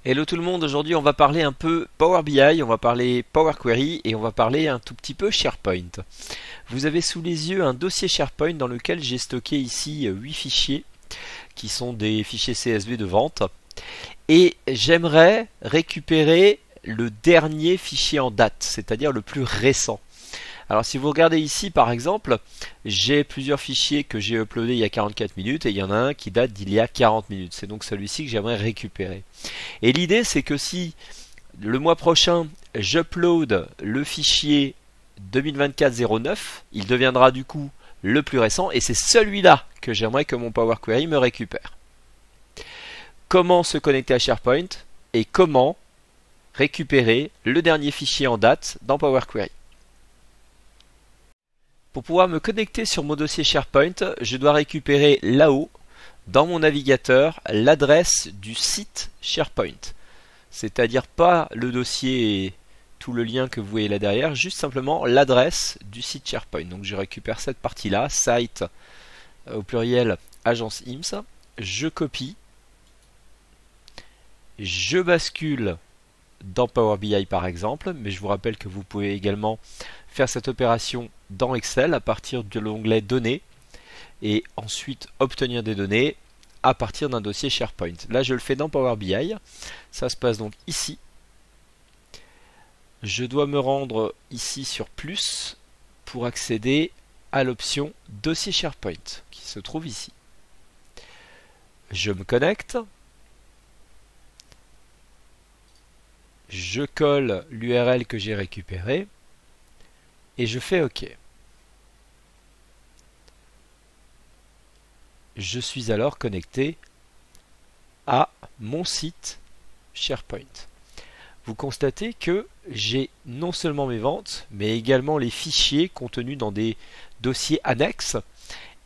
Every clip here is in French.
Hello tout le monde, aujourd'hui on va parler un peu Power BI, on va parler Power Query et on va parler un tout petit peu SharePoint. Vous avez sous les yeux un dossier SharePoint dans lequel j'ai stocké ici 8 fichiers qui sont des fichiers CSV de vente et j'aimerais récupérer le dernier fichier en date, c'est-à-dire le plus récent. Alors si vous regardez ici par exemple, j'ai plusieurs fichiers que j'ai uploadés il y a 44 minutes et il y en a un qui date d'il y a 40 minutes. C'est donc celui-ci que j'aimerais récupérer. Et l'idée c'est que si le mois prochain j'upload le fichier 2024-09, il deviendra du coup le plus récent et c'est celui-là que j'aimerais que mon Power Query me récupère. Comment se connecter à SharePoint et comment récupérer le dernier fichier en date dans Power Query. Pour pouvoir me connecter sur mon dossier SharePoint, je dois récupérer là-haut, dans mon navigateur, l'adresse du site SharePoint. C'est-à-dire pas le dossier et tout le lien que vous voyez là derrière, juste simplement l'adresse du site SharePoint. Donc je récupère cette partie-là, site au pluriel agence IMSS, je copie, je bascule dans Power BI par exemple, mais je vous rappelle que vous pouvez également faire cette opération dans Excel à partir de l'onglet Données et ensuite obtenir des données à partir d'un dossier SharePoint. Là je le fais dans Power BI, ça se passe donc ici. Je dois me rendre ici sur plus pour accéder à l'option dossier SharePoint qui se trouve ici. Je me connecte. Je colle l'URL que j'ai récupéré et je fais OK. Je suis alors connecté à mon site SharePoint. Vous constatez que j'ai non seulement mes ventes, mais également les fichiers contenus dans des dossiers annexes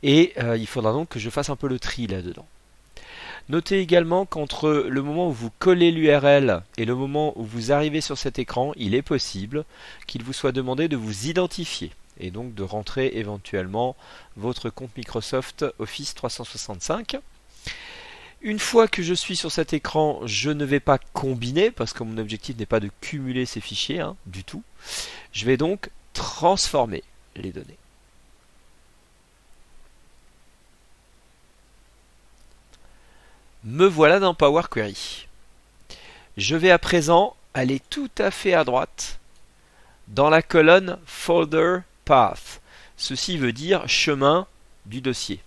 et il faudra donc que je fasse un peu le tri là-dedans. Notez également qu'entre le moment où vous collez l'URL et le moment où vous arrivez sur cet écran, il est possible qu'il vous soit demandé de vous identifier et donc de rentrer éventuellement votre compte Microsoft Office 365. Une fois que je suis sur cet écran, je ne vais pas combiner parce que mon objectif n'est pas de cumuler ces fichiers du tout. Je vais donc transformer les données. Me voilà dans Power Query. Je vais à présent aller tout à fait à droite dans la colonne Folder Path. Ceci veut dire chemin du dossier.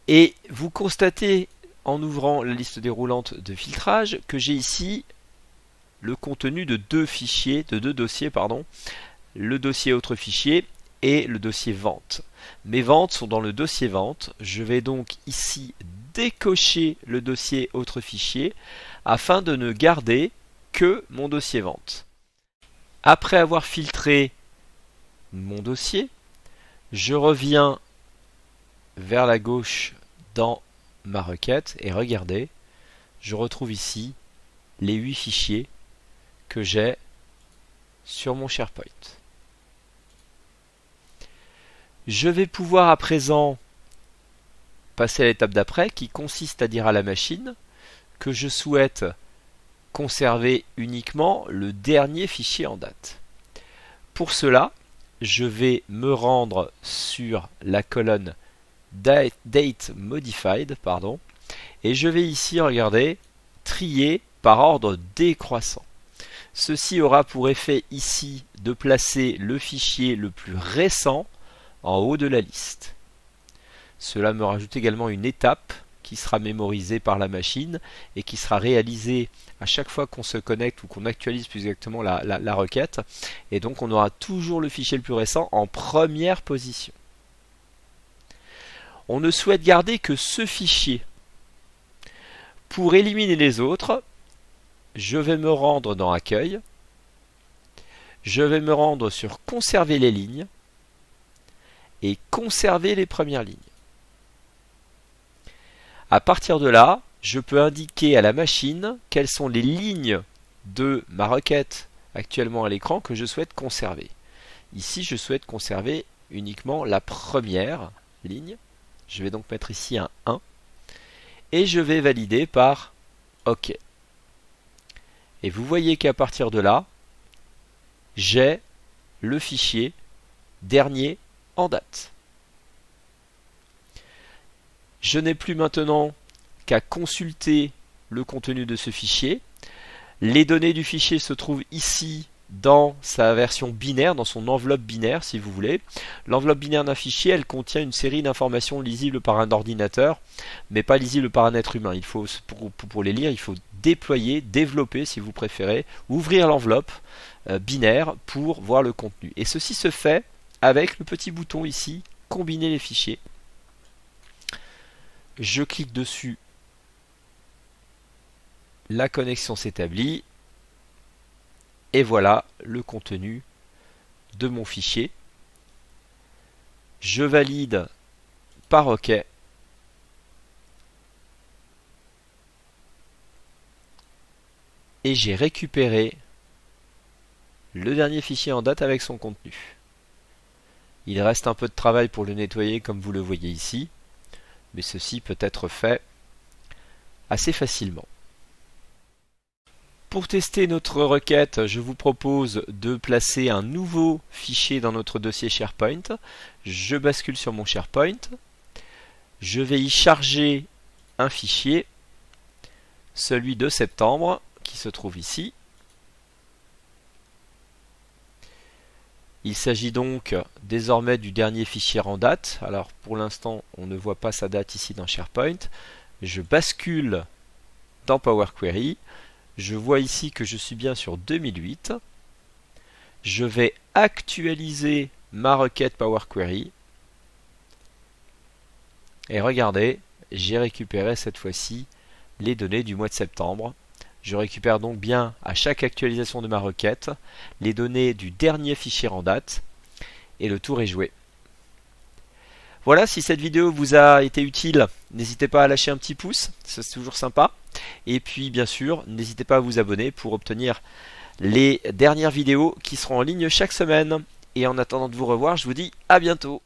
Et vous constatez en ouvrant la liste déroulante de filtrage que j'ai ici le contenu de deux dossiers, le dossier autre fichier et le dossier vente. Mes ventes sont dans le dossier vente. Je vais donc ici décocher le dossier autre fichier afin de ne garder que mon dossier vente. Après avoir filtré mon dossier, je reviens vers la gauche dans ma requête et regardez, je retrouve ici les 8 fichiers que j'ai sur mon SharePoint. Je vais pouvoir à présent passer à l'étape d'après qui consiste à dire à la machine que je souhaite conserver uniquement le dernier fichier en date. Pour cela, je vais me rendre sur la colonne Date Modified, et je vais ici regarder trier par ordre décroissant. Ceci aura pour effet ici de placer le fichier le plus récent en haut de la liste. Cela me rajoute également une étape qui sera mémorisée par la machine et qui sera réalisée à chaque fois qu'on se connecte ou qu'on actualise plus exactement la requête. Et donc on aura toujours le fichier le plus récent en première position. On ne souhaite garder que ce fichier. Pour éliminer les autres, je vais me rendre dans Accueil. Je vais me rendre sur Conserver les lignes et conserver les premières lignes. À partir de là, je peux indiquer à la machine quelles sont les lignes de ma requête actuellement à l'écran que je souhaite conserver. Ici, je souhaite conserver uniquement la première ligne. Je vais donc mettre ici un 1 et je vais valider par OK. Et vous voyez qu'à partir de là, j'ai le fichier dernier en date. Je n'ai plus maintenant qu'à consulter le contenu de ce fichier. Les données du fichier se trouvent ici dans sa version binaire, dans son enveloppe binaire si vous voulez. L'enveloppe binaire d'un fichier, elle contient une série d'informations lisibles par un ordinateur, mais pas lisibles par un être humain. Il faut, pour les lire, il faut déployer, développer si vous préférez, ouvrir l'enveloppe binaire pour voir le contenu. Et ceci se fait avec le petit bouton ici, combiner les fichiers. Je clique dessus, la connexion s'établit. Et voilà le contenu de mon fichier. Je valide par OK. Et j'ai récupéré le dernier fichier en date avec son contenu. Il reste un peu de travail pour le nettoyer comme vous le voyez ici, mais ceci peut être fait assez facilement. Pour tester notre requête, je vous propose de placer un nouveau fichier dans notre dossier SharePoint. Je bascule sur mon SharePoint. Je vais y charger un fichier, celui de septembre, qui se trouve ici. Il s'agit donc désormais du dernier fichier en date. Alors pour l'instant, on ne voit pas sa date ici dans SharePoint. Je bascule dans Power Query. Je vois ici que je suis bien sur 2008. Je vais actualiser ma requête Power Query. Et regardez, j'ai récupéré cette fois-ci les données du mois de septembre. Je récupère donc bien à chaque actualisation de ma requête les données du dernier fichier en date. Et le tour est joué. Voilà, si cette vidéo vous a été utile, n'hésitez pas à lâcher un petit pouce, c'est toujours sympa. Et puis bien sûr, n'hésitez pas à vous abonner pour obtenir les dernières vidéos qui seront en ligne chaque semaine. Et en attendant de vous revoir, je vous dis à bientôt.